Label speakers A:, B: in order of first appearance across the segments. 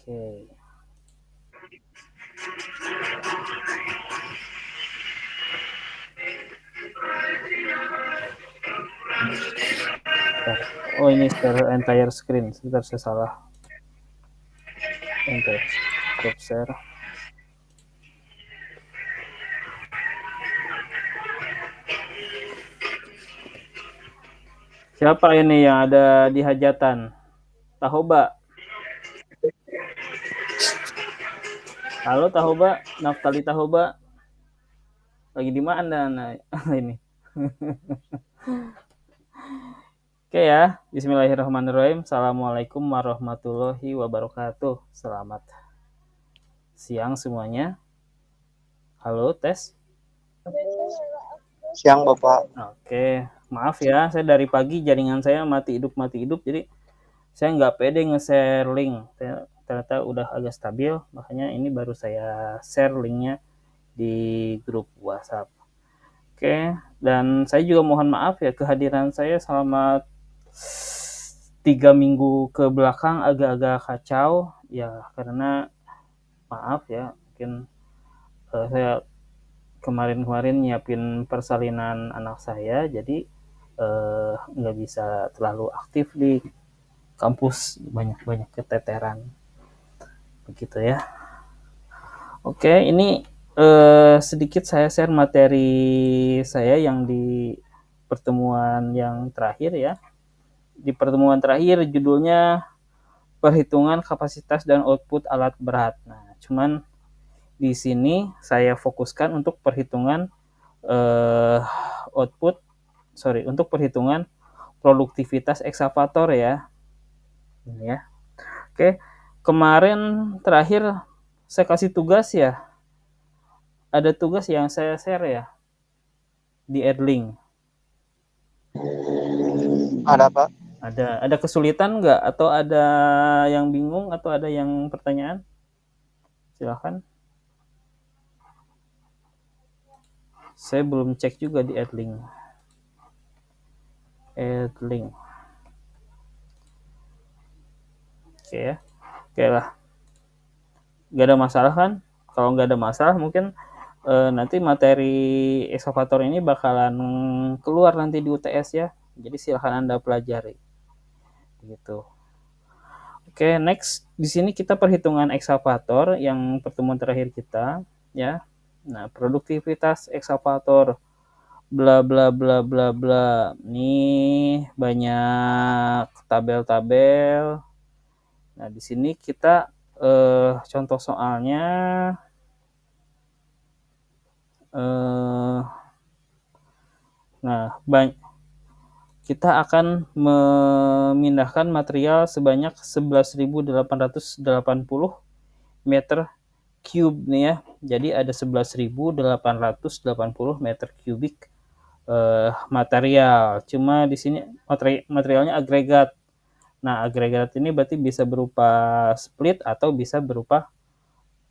A: Oke. Oh, ini share entire screen. Sebentar, saya salah. Enter. Stop share. Siapa ini yang ada di hajatan? Tahoba. Halo Tahoba, Naftali Tahoba. Lagi di mana? Nah, ini. Oke ya, bismillahirrahmanirrahim. Assalamualaikum warahmatullahi wabarakatuh. Selamat siang semuanya. Halo, tes.
B: Siang Bapak.
A: Oke, maaf ya, saya dari pagi jaringan saya mati hidup, jadi saya nggak pede nge-share link. Ternyata udah agak stabil, makanya ini baru saya share linknya di grup WhatsApp. Oke, dan saya juga mohon maaf ya kehadiran saya selama 3 minggu ke belakang agak-agak kacau ya, karena maaf ya, mungkin saya kemarin nyiapin persalinan anak saya, jadi nggak bisa terlalu aktif di kampus, banyak keteteran begitu ya. Oke, ini sedikit saya share materi saya yang di pertemuan yang terakhir ya. Di pertemuan terakhir judulnya perhitungan kapasitas dan output alat berat. Nah, cuman di sini saya fokuskan untuk perhitungan untuk perhitungan produktivitas ekskavator ya. Ini ya. Oke, kemarin terakhir saya kasih tugas ya. Ada tugas yang saya share ya di Edling.
B: Ada Pak?
A: Ada kesulitan nggak? Atau ada yang bingung? Atau ada yang pertanyaan? Silahkan. Saya belum cek juga di Edling. Oke ya. Oke lah. Nggak ada masalah kan? Kalau nggak ada masalah mungkin nanti materi ekskavator ini bakalan keluar nanti di UTS ya. Jadi silahkan Anda pelajari. Gitu. Oke, next di sini kita perhitungan ekskavator yang pertemuan terakhir kita ya. Nah, produktivitas ekskavator bla bla bla bla bla. Nih banyak tabel-tabel. Nah, di sini kita contoh soalnya nah, kita akan memindahkan material sebanyak 11.880 meter cube nih ya. Jadi ada 11.880 meter kubik material. Cuma di sini materialnya agregat. Nah, agregat ini berarti bisa berupa split atau bisa berupa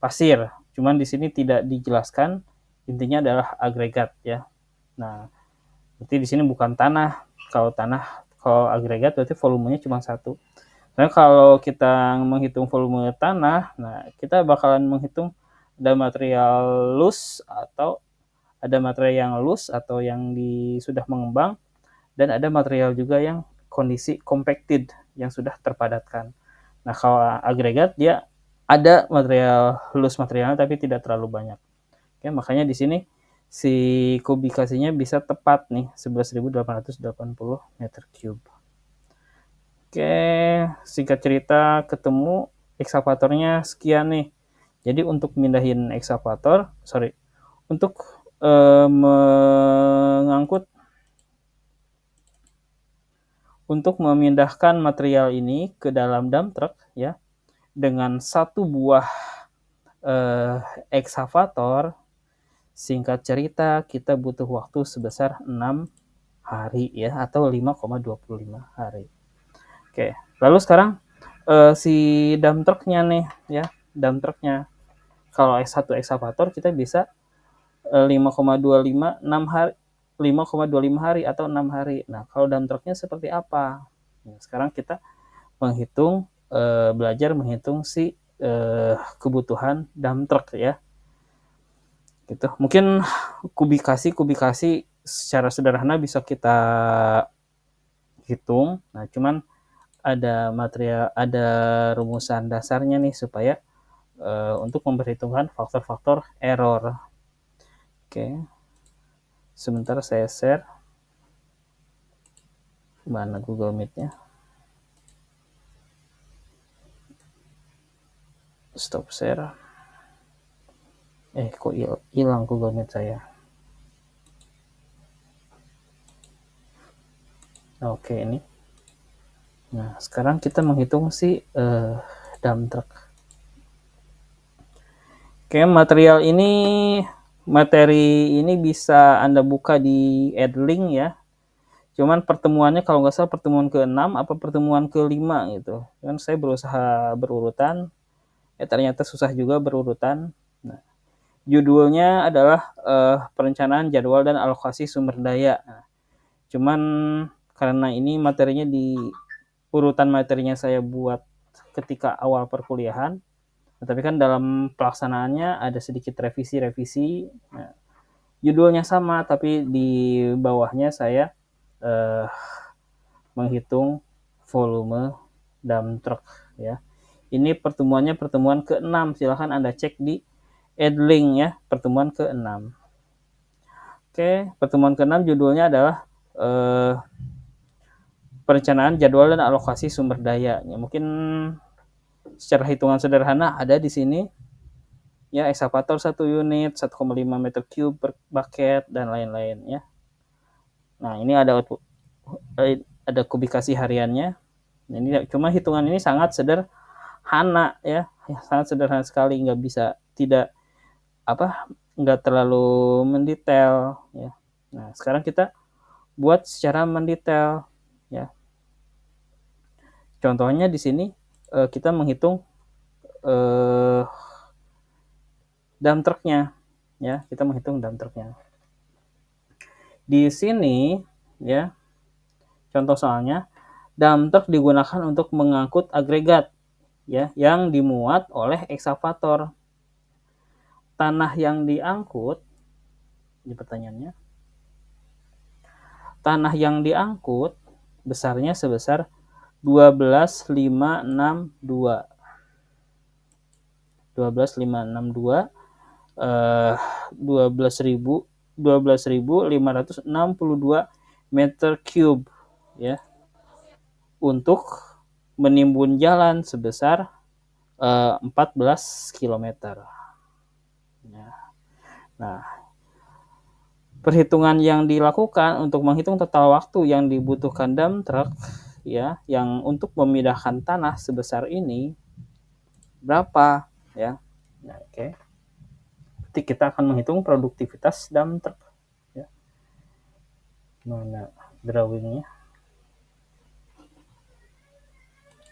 A: pasir. Cuman di sini tidak dijelaskan. Intinya adalah agregat ya. Nah, berarti di sini bukan tanah. Kalau agregat berarti volumenya cuma satu. Nah, kalau kita menghitung volume tanah, nah kita bakalan menghitung ada material loose atau yang sudah mengembang, dan ada material juga yang kondisi compacted yang sudah terpadatkan. Nah, kalau agregat dia ada material loose materialnya tapi tidak terlalu banyak. Oke, makanya di sini si kubikasinya bisa tepat nih 11.880 meter cube. Oke, singkat cerita ketemu ekskavatornya sekian nih. Jadi untuk mindahin untuk mengangkut untuk memindahkan material ini ke dalam dump truck ya, dengan satu buah ekskavator, singkat cerita kita butuh waktu sebesar 6 hari ya, atau 5,25 hari. Oke, lalu sekarang si dump trucknya nih ya, dump trucknya kalau satu ekskavator kita bisa 5,25 hari atau 6 hari. Nah, kalau dump trucknya seperti apa? Nah, sekarang kita belajar menghitung si kebutuhan dump truck ya. Gitu. Mungkin kubikasi secara sederhana bisa kita hitung. Nah, cuman ada rumusan dasarnya nih supaya untuk memperhitungkan faktor-faktor error. Oke. Sebentar saya share. Mana Google Meet-nya? Stop share. Kok hilang Google Meet saya? Oke, ini. Nah, sekarang kita menghitung si dump truck. Oke, materi ini bisa Anda buka di Edlink ya. Cuman pertemuannya kalau nggak salah pertemuan ke-6 apa pertemuan ke-5 gitu. Kan saya berusaha berurutan, ternyata susah juga berurutan. Nah, judulnya adalah perencanaan jadwal dan alokasi sumber daya. Nah, cuman karena ini urutan materinya saya buat ketika awal perkuliahan, tapi kan dalam pelaksanaannya ada sedikit revisi. Nah, judulnya sama, tapi di bawahnya saya menghitung volume dump truck ya. Ini pertemuan ke-6. Silahkan Anda cek di Edlink ya, pertemuan ke-6. Oke, pertemuan ke-6 judulnya adalah perencanaan jadwal dan alokasi sumber daya. Ya, mungkin secara hitungan sederhana ada di sini ya, ekskavator 1 unit, 1,5 meter cube per bucket dan lain-lain ya. Nah, ini ada kubikasi hariannya. Ini cuma hitungan ini sangat sederhana ya, sangat sederhana sekali, nggak terlalu mendetail ya. Nah, sekarang kita buat secara mendetail ya. Contohnya di sini kita menghitung dump truck-nya ya, kita menghitung dump truck-nya. Di sini ya, contoh soalnya, dump truck digunakan untuk mengangkut agregat ya yang dimuat oleh ekskavator. Tanah yang diangkut, ini pertanyaannya. Tanah yang diangkut besarnya sebesar 12.562 12.562 meter cube ya, untuk menimbun jalan sebesar 14 km. Nah, perhitungan yang dilakukan untuk menghitung total waktu yang dibutuhkan dump truck ya, yang untuk memindahkan tanah sebesar ini berapa ya. Nah, oke. Jadi kita akan menghitung produktivitas dump truck ya. Mana drawingnya?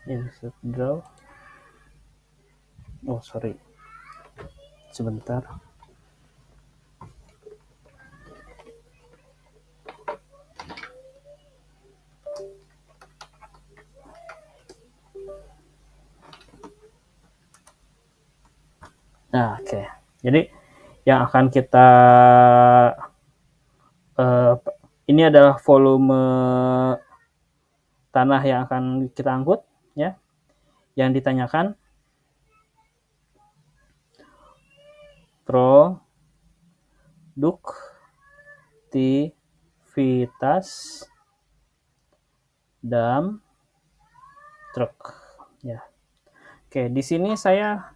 A: Insert draw. Oh, sorry. Sebentar. Nah, oke. Jadi yang akan kita ini adalah volume tanah yang akan kita angkut ya. Yang ditanyakan produktivitas dump truck ya. Oke, di sini saya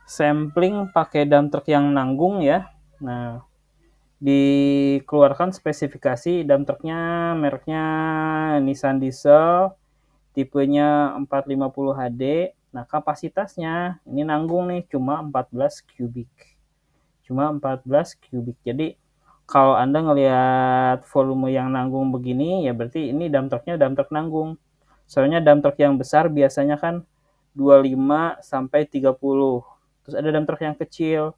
A: sampling pakai dump truck yang nanggung ya. Nah, dikeluarkan spesifikasi dump trucknya, mereknya Nissan Diesel, tipenya 450 HD. Nah, kapasitasnya ini nanggung nih, cuma 14 kubik. Jadi kalau Anda ngelihat volume yang nanggung begini, ya berarti ini dump trucknya dump truck nanggung. Soalnya dump truck yang besar biasanya kan 25 sampai 30. Terus ada dump truck yang kecil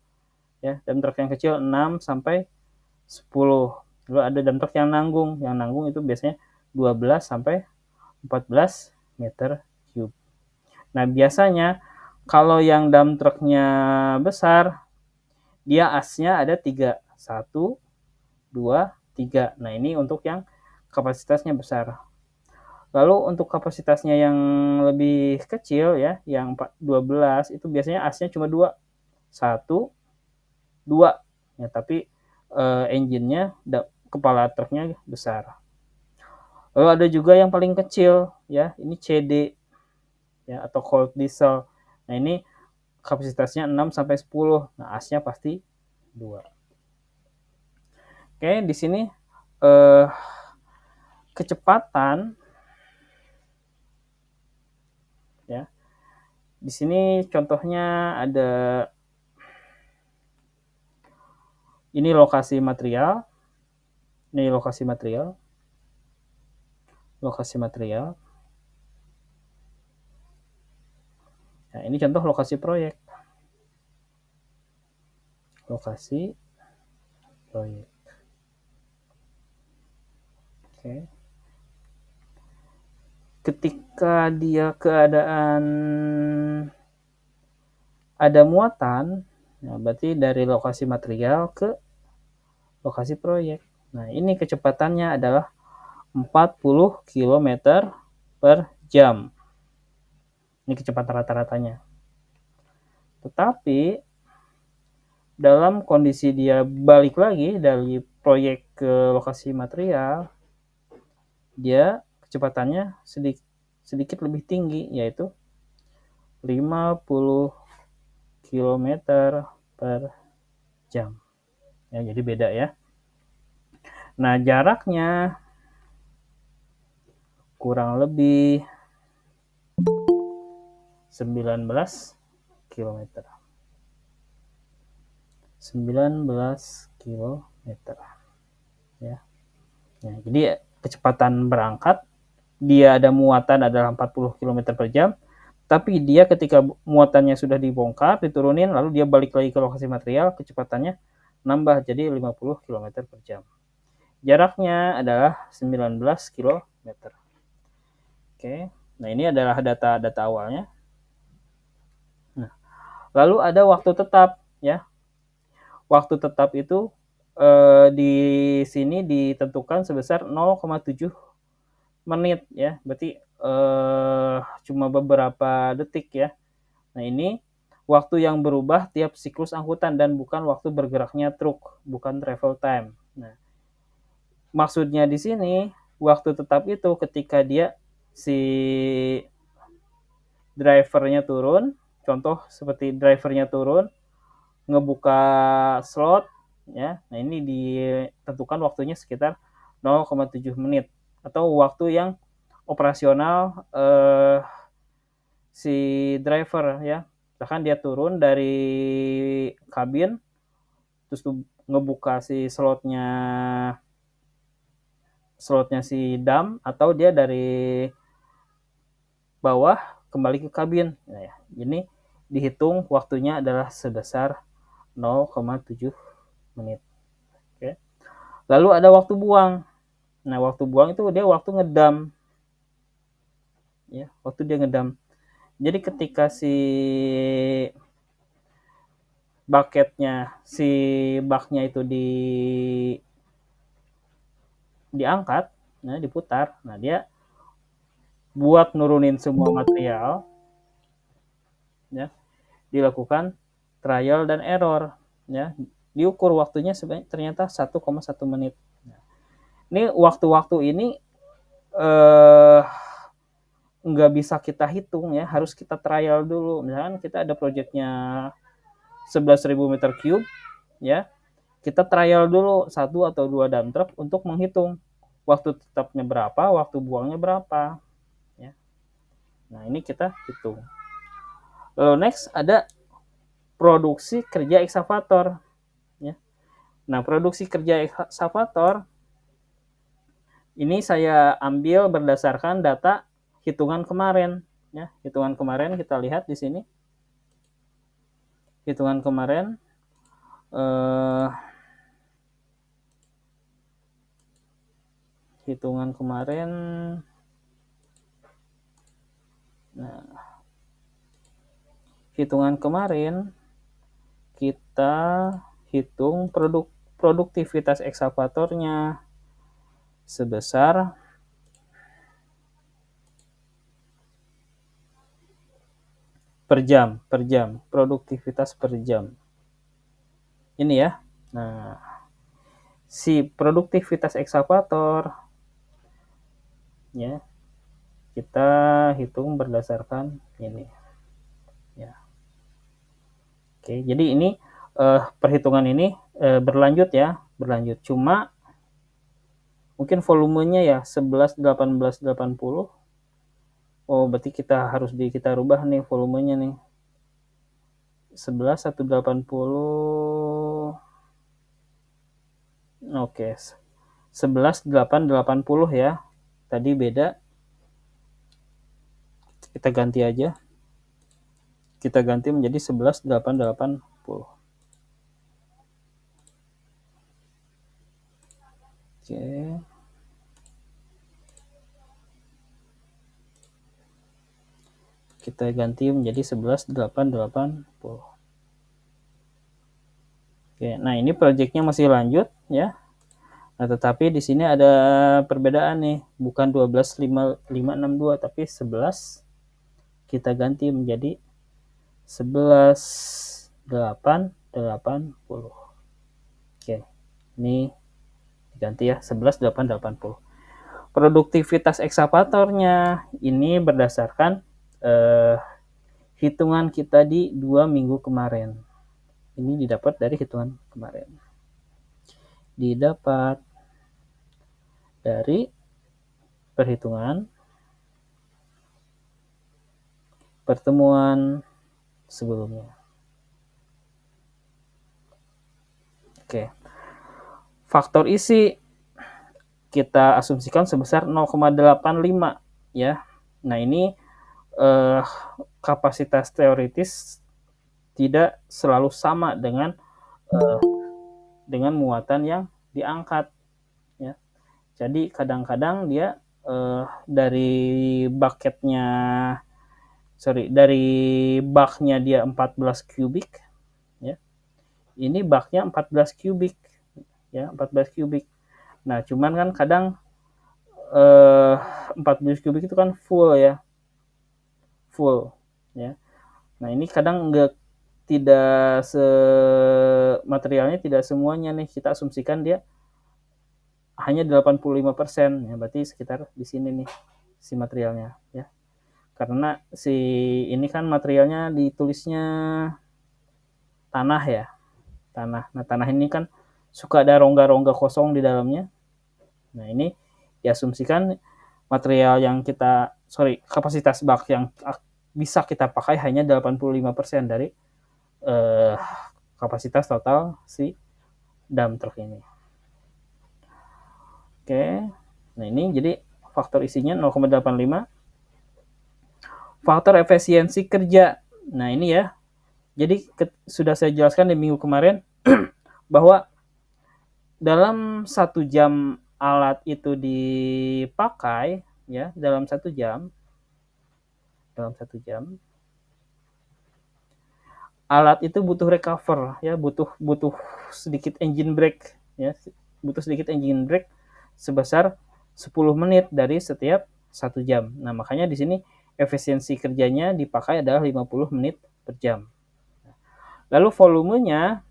A: ya, dump truck yang kecil 6 sampai 10. Lalu ada dump truck yang nanggung. Yang nanggung itu biasanya 12 sampai 14 meter cube. Nah, biasanya Kalau yang dump trucknya besar, dia asnya ada 3. 1, 2, 3. Nah, ini untuk yang kapasitasnya besar. Lalu untuk kapasitasnya yang lebih kecil ya, yang 12 itu biasanya asnya cuma 2. 1, 2. Ya, tapi engine-nya kepala truknya besar. Lalu ada juga yang paling kecil ya, ini CD ya atau cold diesel. Nah, ini kapasitasnya 6 sampai 10. Nah, asnya pasti 2. Oke, di sini kecepatan ya. Di sini contohnya ada ini lokasi material. Ini lokasi material. Lokasi material. Nah, ini contoh lokasi proyek. Lokasi proyek. Oke. Ketika dia keadaan ada muatan, nah berarti dari lokasi material ke lokasi proyek. Nah, ini kecepatannya adalah 40 km per jam. Ini kecepatan rata-ratanya. Tetapi dalam kondisi dia balik lagi dari proyek ke lokasi material, dia kecepatannya sedikit lebih tinggi, yaitu 50 km per jam. Ya, jadi beda ya. Nah, jaraknya kurang lebih 19 km. 19 km. Ya. Ya, jadi kecepatan berangkat dia ada muatan adalah 40 km per jam, tapi dia ketika muatannya sudah dibongkar, diturunin, lalu dia balik lagi ke lokasi material, kecepatannya nambah jadi 50 km per jam. Jaraknya adalah 19 km. Oke, nah ini adalah data-data awalnya. Nah, lalu ada waktu tetap ya. Waktu tetap itu di sini ditentukan sebesar 0,7 menit ya, berarti cuma beberapa detik ya. Nah, ini waktu yang berubah tiap siklus angkutan dan bukan waktu bergeraknya truk, bukan travel time. Nah, maksudnya di sini waktu tetap itu ketika dia si drivernya turun, contoh seperti drivernya turun, ngebuka slot ya. Nah, ini ditentukan waktunya sekitar 0,7 menit atau waktu yang operasional si driver ya. Bahkan dia turun dari kabin terus ngebuka si slotnya si dam, atau dia dari bawah kembali ke kabin. Nah, ya, ini dihitung waktunya adalah sebesar 0,7 menit. Oke. Lalu ada waktu buang. Nah, waktu buang itu dia waktu ngedam. Ya, waktu dia ngedam. Jadi ketika si baknya itu diangkat, nah diputar. Nah, dia buat nurunin semua material ya, dilakukan trial dan error ya. Diukur waktunya ternyata 1,1 menit. Nah, ini waktu-waktu ini nggak bisa kita hitung ya, harus kita trial dulu. Misalkan kita ada proyeknya 11.000 meter cube ya, kita trial dulu 1 atau 2 dump truck untuk menghitung waktu tetapnya berapa, waktu buangnya berapa ya. Nah, ini kita hitung. Lalu next ada produksi kerja ekskavator ya. Nah, produksi kerja ekskavator ini saya ambil berdasarkan data hitungan kemarin ya. Hitungan kemarin kita lihat di sini. Hitungan kemarin hitungan kemarin nah hitungan kemarin kita hitung produktivitas ekskavatornya sebesar per jam, produktivitas per jam. Ini ya. Nah, si produktivitas ekskavator ya kita hitung berdasarkan ini ya. Oke, jadi ini perhitungan ini berlanjut ya, berlanjut. Cuma mungkin volumenya ya 11 18 80. Oh, berarti kita harus kita rubah nih volumenya nih. 11 180. Oke. 11 8 80 ya. Tadi beda. Kita ganti aja. Kita ganti menjadi 11 8 80. Oke. Kita ganti menjadi 11 8 80. Oke, nah ini proyeknya masih lanjut ya. Nah, tetapi di sini ada perbedaan nih, bukan 12 562 tapi 11 kita ganti menjadi 11 8 80. Oke. Ini diganti ya 11 8 80. Produktivitas ekskavatornya ini berdasarkan hitungan kita di 2 minggu kemarin. Ini didapat dari hitungan kemarin. Didapat dari perhitungan pertemuan sebelumnya. Oke. Faktor isi kita asumsikan sebesar 0,85 ya. Nah, ini kapasitas teoritis tidak selalu sama dengan muatan yang diangkat ya. Jadi kadang-kadang dia dari baknya dia 14 kubik ya. Ini baknya 14 kubik ya, 14 kubik. Nah, cuman kan kadang 14 kubik itu kan full ya. Full ya. Nah, ini kadang tidak materialnya tidak semuanya nih kita asumsikan dia hanya 85% ya, berarti sekitar di sini nih si materialnya ya. Karena si ini kan materialnya ditulisnya tanah ya. Tanah. Nah, tanah ini kan suka ada rongga-rongga kosong di dalamnya. Nah, ini diasumsikan material yang kapasitas bak yang bisa kita pakai hanya 85% dari kapasitas total si dump truck ini. Oke. Nah, ini jadi faktor isinya 0,85. Faktor efisiensi kerja. Nah, ini ya. Jadi sudah saya jelaskan di minggu kemarin bahwa dalam 1 jam alat itu dipakai ya, dalam 1 jam alat itu butuh recover ya, butuh sedikit engine brake ya, sebesar 10 menit dari setiap 1 jam. Nah, makanya di sini efisiensi kerjanya dipakai adalah 50 menit per jam. Lalu volumenya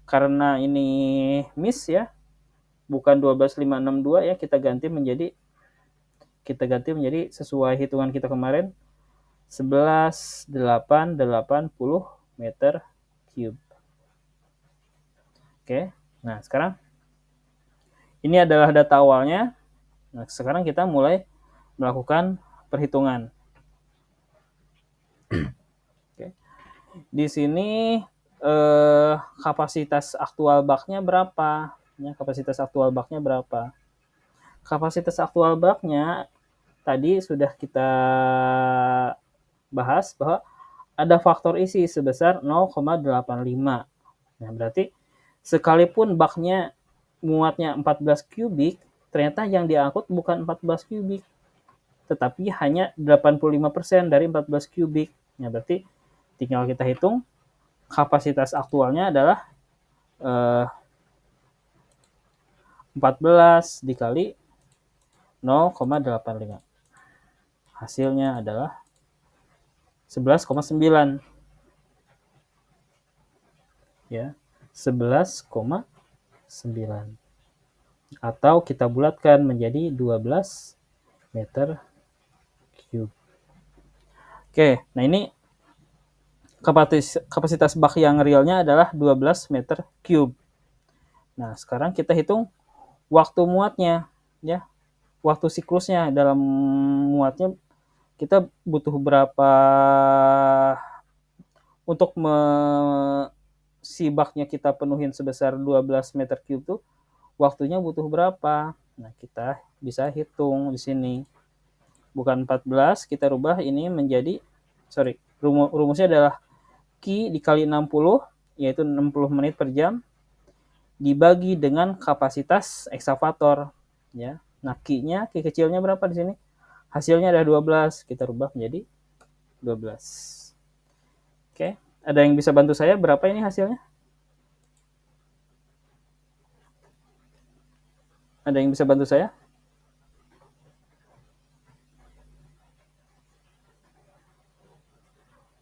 A: karena ini miss ya, bukan 12.562 ya, kita ganti menjadi sesuai hitungan kita kemarin 11.880 meter cube. Oke. Nah, sekarang ini adalah data awalnya. Nah, sekarang kita mulai melakukan perhitungan. Oke. Di sini kapasitas aktual baknya berapa? Ya, kapasitas aktual baknya tadi sudah kita bahas bahwa ada faktor isi sebesar 0,85. Nah, berarti sekalipun baknya muatnya 14 kubik, ternyata yang diangkut bukan 14 kubik, tetapi hanya 85% dari 14 kubik. Nah, berarti tinggal kita hitung kapasitas aktualnya adalah 14 dikali 0,85. Hasilnya adalah 11,9. Ya, 11,9. Atau kita bulatkan menjadi 12 meter cube. Oke, nah ini kapasitas bak yang realnya adalah 12 meter cube. Nah, sekarang kita hitung waktu muatnya, ya. Waktu siklusnya dalam muatnya kita butuh berapa untuk si baknya kita penuhin sebesar 12 meter cube tuh waktunya butuh berapa? Nah, kita bisa hitung di sini. Bukan 14, kita rubah ini menjadi rumusnya adalah Q dikali 60, yaitu 60 menit per jam, dibagi dengan kapasitas eksavator. Ya. Nah, Q kecilnya berapa di sini? Hasilnya ada 12, kita rubah menjadi 12. Oke, ada yang bisa bantu saya berapa ini hasilnya? Ada yang bisa bantu saya?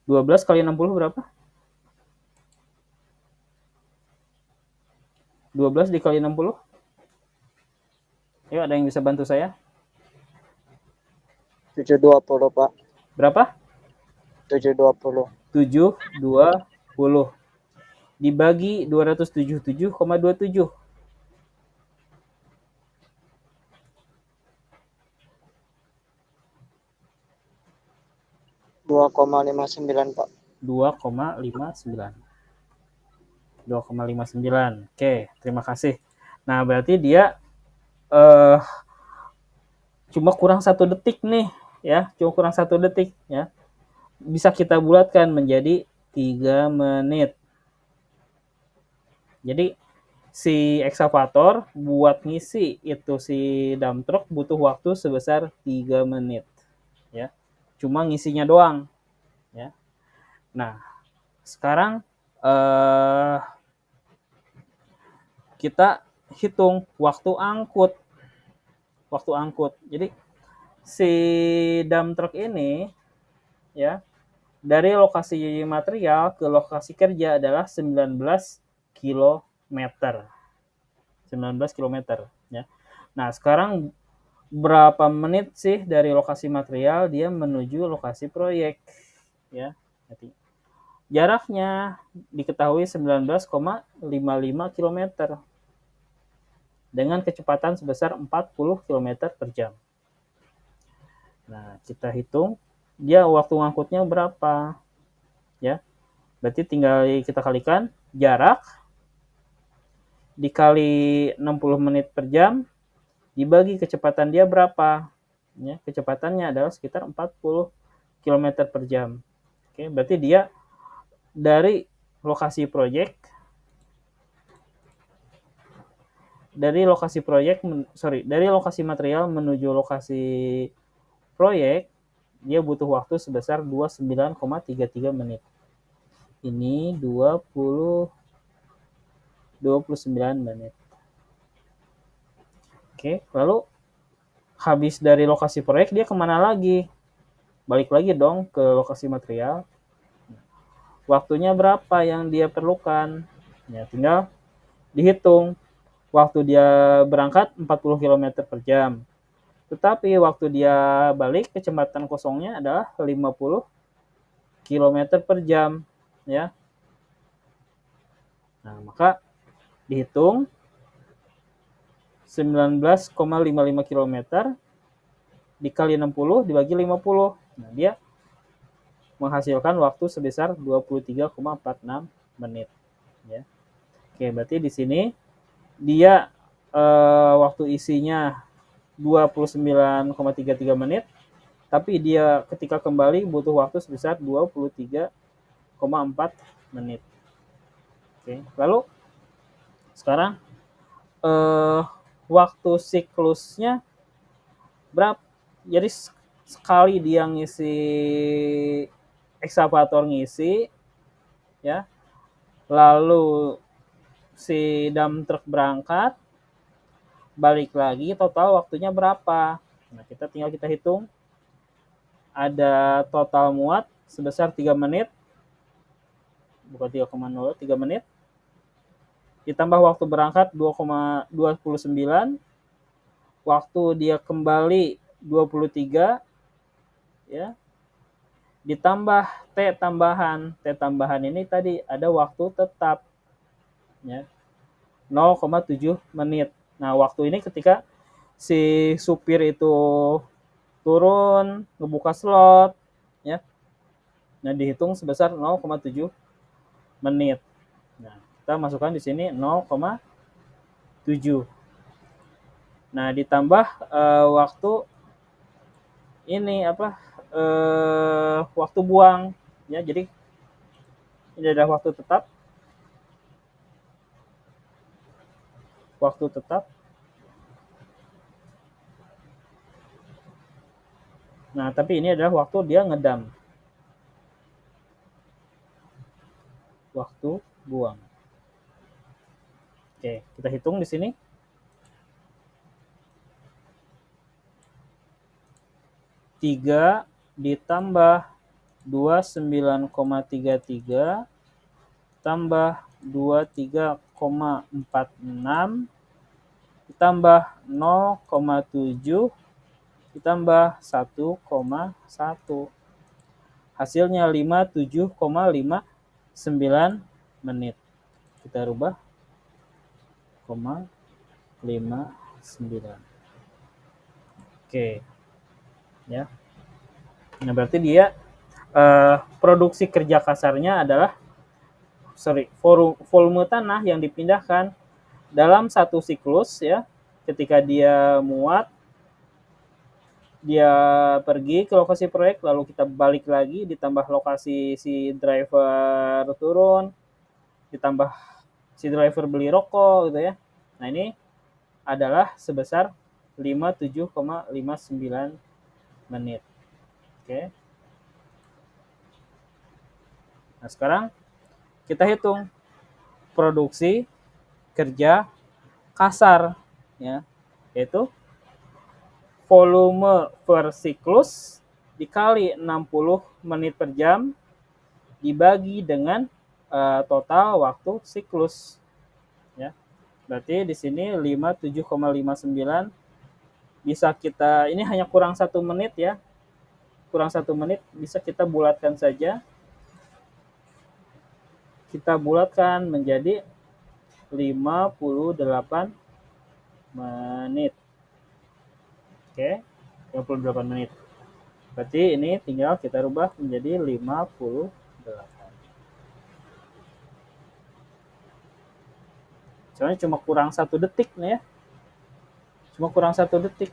A: Dua belas kali 60 berapa? 12 dikali 60. Yuk, ada yang bisa bantu saya?
B: 720, Pak.
A: Berapa?
B: 720.
A: 720 dibagi 277,27.
B: 2,59, Pak.
A: 2,59. 2,59. Oke, terima kasih. Nah, berarti dia cuma kurang 1 detik nih, ya. Cuma kurang 1 detik, ya. Bisa kita bulatkan menjadi 3 menit. Jadi si eksavator buat ngisi itu si dump truck butuh waktu sebesar 3 menit, ya. Cuma ngisinya doang, ya. Nah, sekarang kita hitung waktu angkut. Jadi si dump truck ini, ya, dari lokasi material ke lokasi kerja adalah 19 km. 19 km, ya. Nah, sekarang berapa menit sih dari lokasi material dia menuju lokasi proyek, ya. Jaraknya diketahui 19,55 km dengan kecepatan sebesar 40 km per jam. Nah, kita hitung dia waktu ngangkutnya berapa, ya. Berarti tinggal kita kalikan jarak dikali 60 menit per jam dibagi kecepatan dia berapa, ya. Kecepatannya adalah sekitar 40 km per jam. Oke, berarti dia dari lokasi proyek dari lokasi material menuju lokasi proyek dia butuh waktu sebesar 29,33 menit. Ini 29 menit. Oke, lalu habis dari lokasi proyek dia kemana lagi? Balik lagi dong ke lokasi material. Waktunya berapa yang dia perlukan? Ya, tinggal dihitung. Waktu dia berangkat 40 km per jam. Tetapi waktu dia balik kecepatan kosongnya adalah 50 km per jam, ya. Nah, maka dihitung 19,55 km dikali 60 dibagi 50. Nah, dia menghasilkan waktu sebesar 23,46 menit, ya. Oke, berarti di sini dia waktu isinya 29,33 menit, tapi dia ketika kembali butuh waktu sebesar 23,4 menit. Oke, lalu sekarang waktu siklusnya berapa? Jadi sekali dia ngisi ekskavator ngisi, ya, lalu si dump truck berangkat, balik lagi, total waktunya berapa. Nah, kita tinggal kita hitung. Ada total muat sebesar 3 menit, bukan 3,0, 3 menit. Ditambah waktu berangkat 2,29, waktu dia kembali 23, ya. Ditambah T tambahan. T tambahan ini tadi ada waktu tetap, ya. 0,7 menit. Nah, waktu ini ketika si supir itu turun, ngebuka slot, ya. Nah, dihitung sebesar 0,7 menit. Nah, kita masukkan di sini 0,7. Nah, ditambah waktu ini apa? Waktu buang, ya. Jadi ini adalah waktu tetap. Waktu tetap. Nah, tapi ini adalah waktu dia ngedam. Waktu buang. Oke, kita hitung di sini. 3 ditambah 29,33 tambah 23,46 ditambah 0,7 ditambah 1,1. Hasilnya 57,59 menit. Kita rubah 0,59. Oke. Ya. Nah, berarti dia produksi kerja kasarnya adalah volume tanah yang dipindahkan dalam satu siklus, ya. Ketika dia muat, dia pergi ke lokasi proyek, lalu kita balik lagi, ditambah lokasi si driver turun, ditambah si driver beli rokok gitu, ya. Nah, ini adalah sebesar 57,59 menit. Oke. Nah, sekarang kita hitung produksi kerja kasar, ya, yaitu volume per siklus dikali 60 menit per jam dibagi dengan total waktu siklus, ya. Berarti di sini 57,59 bisa kita, ini hanya kurang 1 menit, ya. Kurang 1 menit bisa kita bulatkan saja. Kita bulatkan menjadi 58 menit. Oke, 58 menit. Berarti ini tinggal kita rubah menjadi 58. Soalnya cuma kurang 1 detik nih, ya. Cuma kurang 1 detik.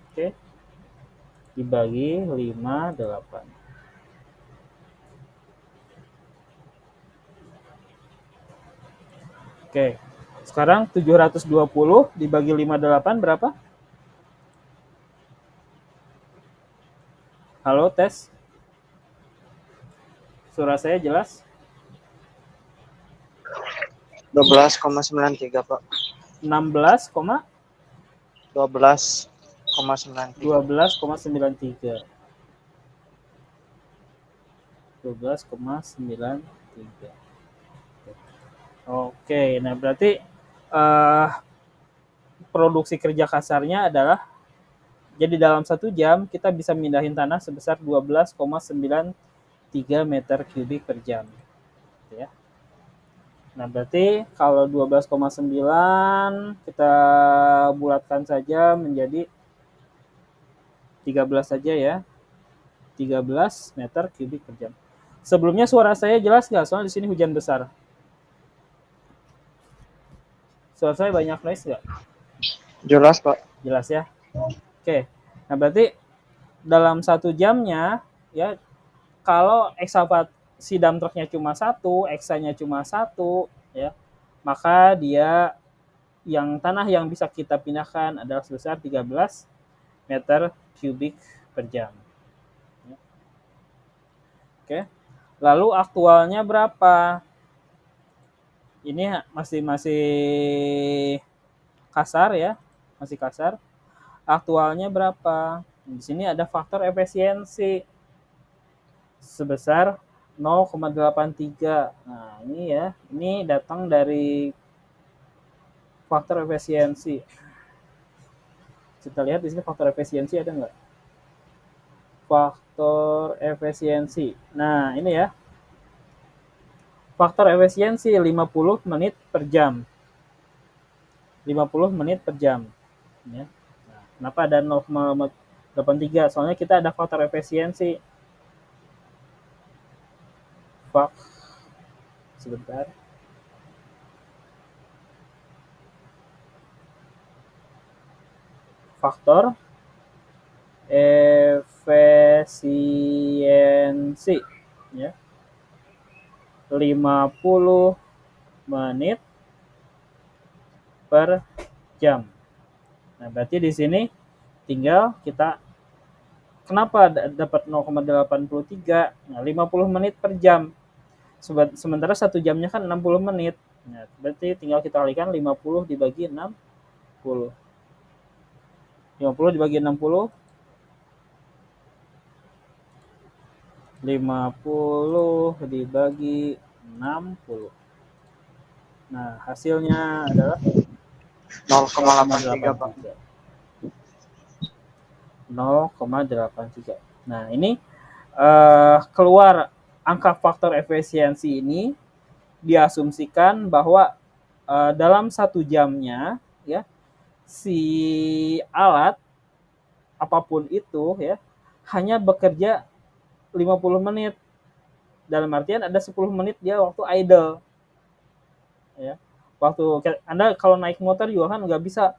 A: Oke. Dibagi 58. Oke. Sekarang 720 dibagi 58 berapa? Halo, tes. Suara saya jelas?
B: 12,93 Pak.
A: 16,
B: 12,93.
A: 12,93. 12,93. Oke, nah berarti produksi kerja kasarnya adalah, jadi dalam 1 jam kita bisa mindahin tanah sebesar 12,93 meter kubik per jam, ya. Nah, berarti kalau 12,9 kita bulatkan saja menjadi 13 saja, ya. 13 meter kubik per jam. Sebelumnya suara saya jelas nggak? Soalnya di sini hujan besar. Suara saya banyak noise nggak?
B: Jelas Pak.
A: Jelas, ya. Oke. Nah, berarti dalam 1 jamnya, ya, kalau si dump truck-nya cuma 1, eksanya cuma 1, ya, maka dia tanah yang bisa kita pindahkan adalah sebesar 13 meter kubik per jam. Oke. Lalu aktualnya berapa? Ini masih kasar ya, masih kasar. Aktualnya berapa? Di sini ada faktor efisiensi sebesar 0,83. Nah, ini ya, ini datang dari faktor efisiensi. Kita lihat di sini faktor efisiensi ada nggak? Faktor efisiensi. Nah, ini ya. Faktor efisiensi 50 menit per jam. 50 menit per jam. Ya. Nah, kenapa ada 0,83? Soalnya kita ada faktor efisiensi. Sebentar. Faktor efisiensi ya. 50 menit per jam. Nah, berarti di sini tinggal kita kenapa dapat 0,83? Nah, 50 menit per jam. Sementara 1 jamnya kan 60 menit. Nah, berarti tinggal kita kalikan 50 dibagi 60. 50 dibagi 60 50 dibagi 60. Nah, hasilnya adalah
B: 0,83 Pak.
A: 0,83. Nah, ini keluar angka faktor efisiensi ini diasumsikan bahwa dalam 1 jamnya ya si alat apapun itu ya hanya bekerja 50 menit. Dalam artian ada 10 menit dia waktu idle. Ya. Waktu Anda kalau naik motor juga kan nggak bisa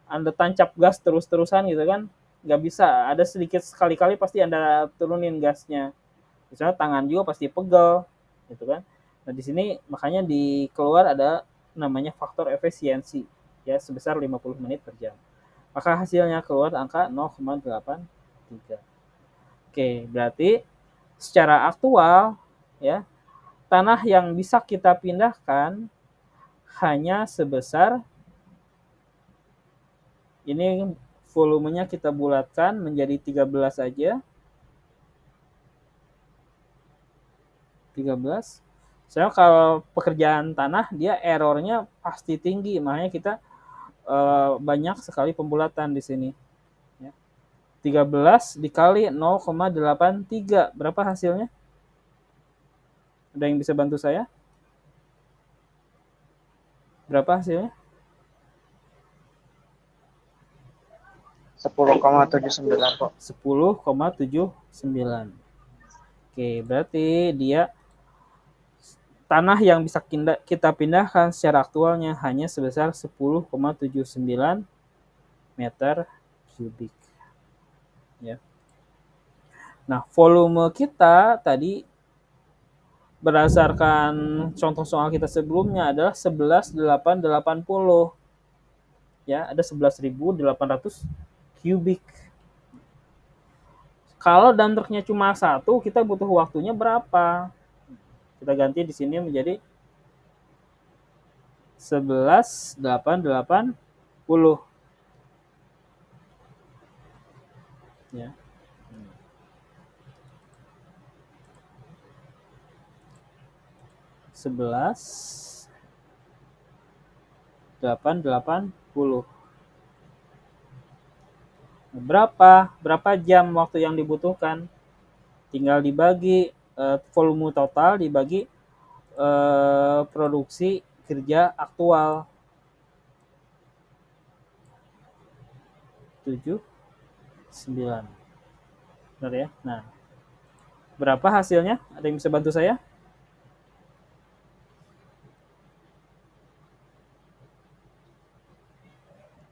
A: Anda tancap gas terus-terusan gitu kan. Nggak bisa. Ada sedikit sekali-kali pasti Anda turunin gasnya. Misalnya tangan juga pasti pegel gitu kan. Nah, di sini makanya keluar ada namanya faktor efisiensi ya sebesar 50 menit per jam. Maka hasilnya keluar angka 0,83. Oke, berarti secara aktual ya tanah yang bisa kita pindahkan hanya sebesar ini volumenya kita bulatkan menjadi 13 aja. 13. Soalnya kalau pekerjaan tanah dia errornya pasti tinggi, makanya kita banyak sekali pembulatan di sini. Ya. 13 dikali 0,83. Berapa hasilnya? Ada yang bisa bantu saya? Berapa hasilnya?
B: 10,79 Pak.
A: 10,79. Oke, berarti dia tanah yang bisa kita pindahkan secara aktualnya hanya sebesar 10,79 meter kubik. Ya. Nah, volume kita tadi berdasarkan contoh soal kita sebelumnya adalah 11.880. Ya, ada 11.800 kubik. Kalau dump trucknya cuma satu, kita butuh waktunya berapa? Kita ganti di sini menjadi 11.880. Ya. 11.880. Berapa jam waktu yang dibutuhkan? Tinggal dibagi volume total dibagi produksi kerja aktual. 7, 9. Benar ya? Nah, berapa hasilnya? Ada yang bisa bantu saya?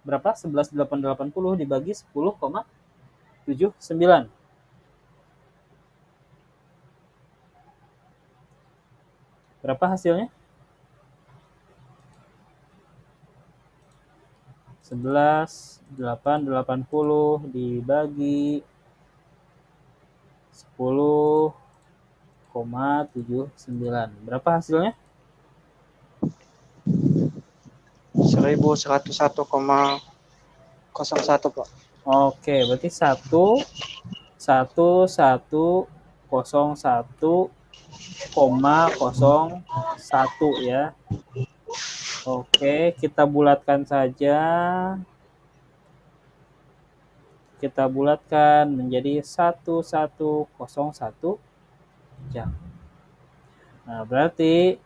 A: Berapa? 11.880 dibagi 10,79. Berapa hasilnya? 11.880 dibagi 10 Berapa hasilnya?
B: 1101,01 Pak.
A: Oke, berarti 1,01,01 ya. Oke, kita bulatkan saja. Kita bulatkan menjadi 1101 jam. Nah, berarti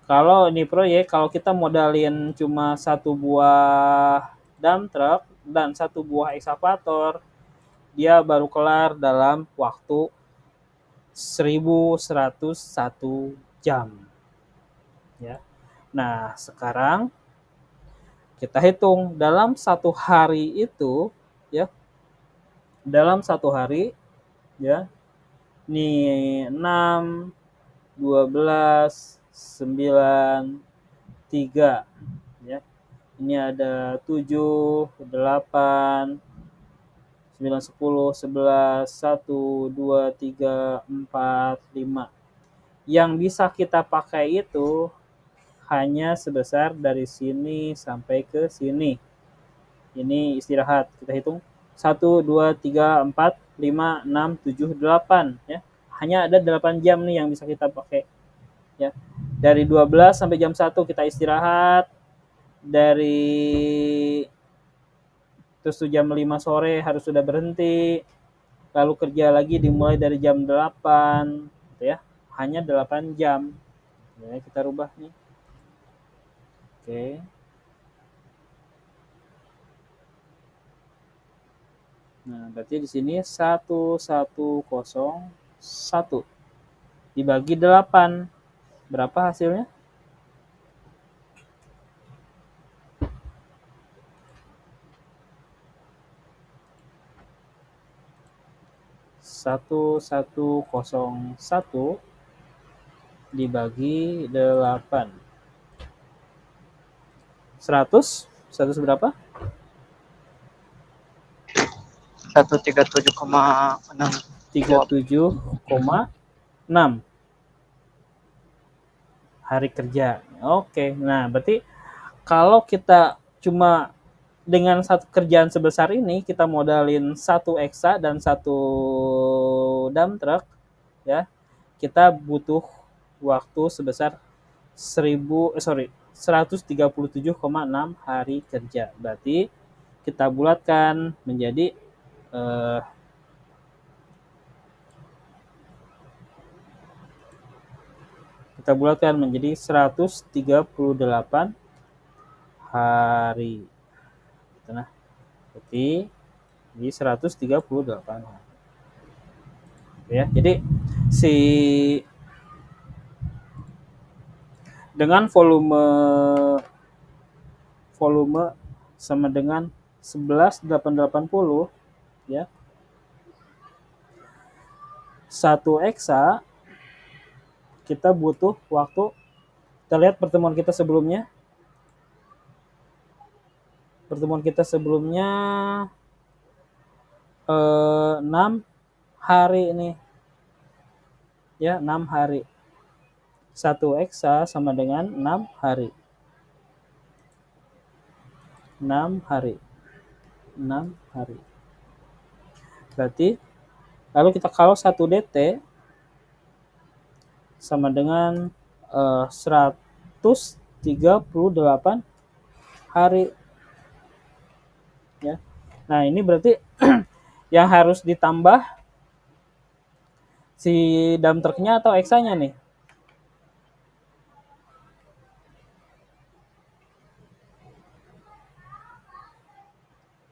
A: kalau ini proyek, kalau kita modalin cuma satu buah dump truck dan satu buah ekskavator, dia baru kelar dalam waktu 1101 jam. Ya. Nah, sekarang kita hitung dalam satu hari itu, ya, dalam satu hari, ya, ini 6, 12, 9, 3, ya. Ini ada 7, 8, 9, 10, 11, 1, 2, 3, 4, 5. Yang bisa kita pakai itu hanya sebesar dari sini sampai ke sini. Ini istirahat. Kita hitung 1, 2, 3, 4, 5, 6, 7, 8. Ya. Hanya ada 8 jam nih yang bisa kita pakai. Ya. Dari 12 sampai jam 1 kita istirahat. Terus jam 5 sore harus sudah berhenti. Lalu kerja lagi dimulai dari jam 8. Gitu ya. Hanya 8 jam. Ya, kita rubah nih. Oke. Nah, berarti di sini 1101 dibagi 8. Berapa hasilnya? satu dibagi 8. 100 berapa?
B: 137,6.
A: 37,6 hari kerja. Oke, nah berarti kalau kita cuma dengan satu kerjaan sebesar ini, kita modalin satu eksa dan satu dump truck, ya, kita butuh waktu sebesar 137,6 hari kerja. Berarti kita bulatkan menjadi kita bulatkan menjadi 138 hari. Nah, berarti di 138 hari. Ya, jadi dengan volume sama dengan 11.880, ya. 1 eksa kita butuh waktu, kita lihat pertemuan kita sebelumnya. Pertemuan kita sebelumnya 6 hari ini. Ya, 6 hari. 1 eksa sama dengan 6 hari. 6 hari. 6 hari. Berarti lalu kita kalau 1 DT sama dengan 138 hari. Ya. Nah, ini berarti yang harus ditambah si dump truck-nya atau eksanya nih?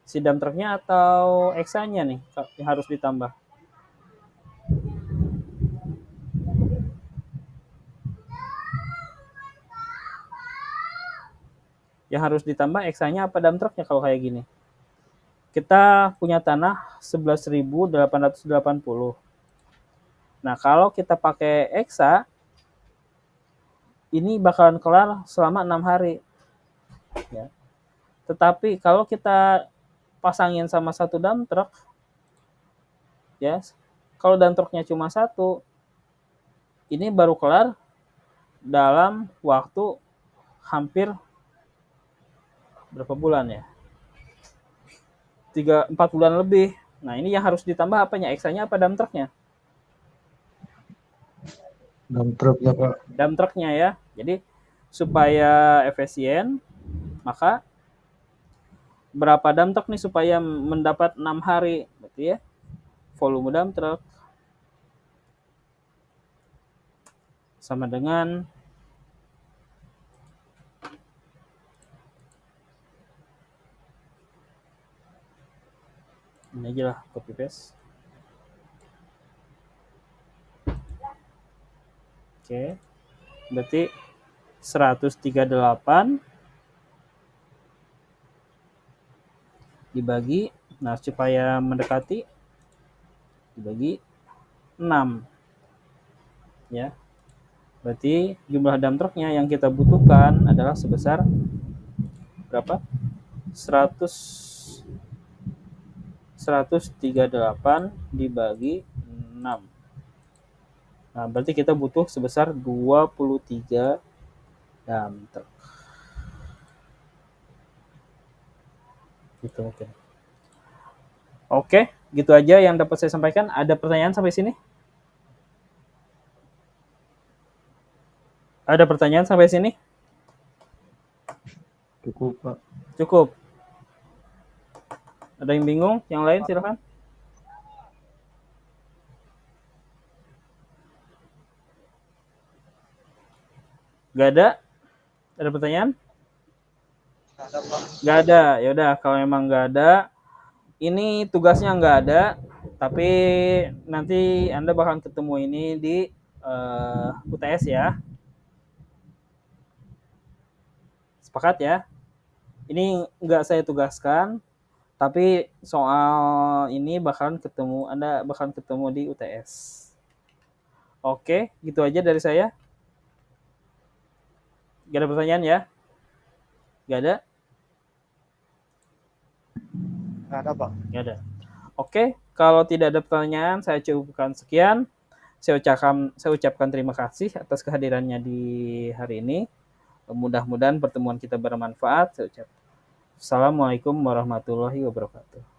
A: Si dump truck-nya atau eksanya nih yang harus ditambah? Yang harus ditambah eksanya apa dump truck-nya kalau kayak gini? Kita punya tanah 11.880. Nah, kalau kita pakai eksa, ini bakalan kelar selama 6 hari. Ya. Tetapi kalau kita pasangin sama satu dump truck, ya, kalau dump truck-nya cuma satu, ini baru kelar dalam waktu hampir berapa bulan ya? 4 bulan lebih. Nah, ini yang harus ditambah apanya? Eksanya apa dump trucknya?
B: Dump truck ya Pak.
A: Dump trucknya ya. Jadi supaya efisien, maka berapa dump truck nih supaya mendapat 6 hari? Berarti ya, volume dump truck sama dengan ini aja lah, copy paste. Oke. Berarti 138 dibagi, nah supaya mendekati dibagi 6 ya. Berarti jumlah dump trucknya yang kita butuhkan adalah sebesar berapa? 138 dibagi 6. Nah, berarti kita butuh sebesar 23 dump truck. Gitu mungkin. Oke, gitu aja yang dapat saya sampaikan. Ada pertanyaan sampai sini? Ada pertanyaan sampai sini?
B: Cukup Pak.
A: Cukup. Ada yang bingung? Yang lain silakan. Gak ada? Ada pertanyaan? Gak ada. Ya udah, kalau memang gak ada, ini tugasnya nggak ada, tapi nanti Anda bakal ketemu ini di UTS ya. Sepakat ya? Ini nggak saya tugaskan, tapi soal ini bakalan ketemu, Anda bakalan ketemu di UTS. Oke, gitu aja dari saya. Gak ada pertanyaan ya? Gak ada?
B: Nggak ada Pak.
A: Gak ada. Oke, kalau tidak ada pertanyaan, saya cukupkan sekian. Saya ucapkan terima kasih atas kehadirannya di hari ini. Mudah-mudahan pertemuan kita bermanfaat. Saya ucapkan Assalamualaikum warahmatullahi wabarakatuh.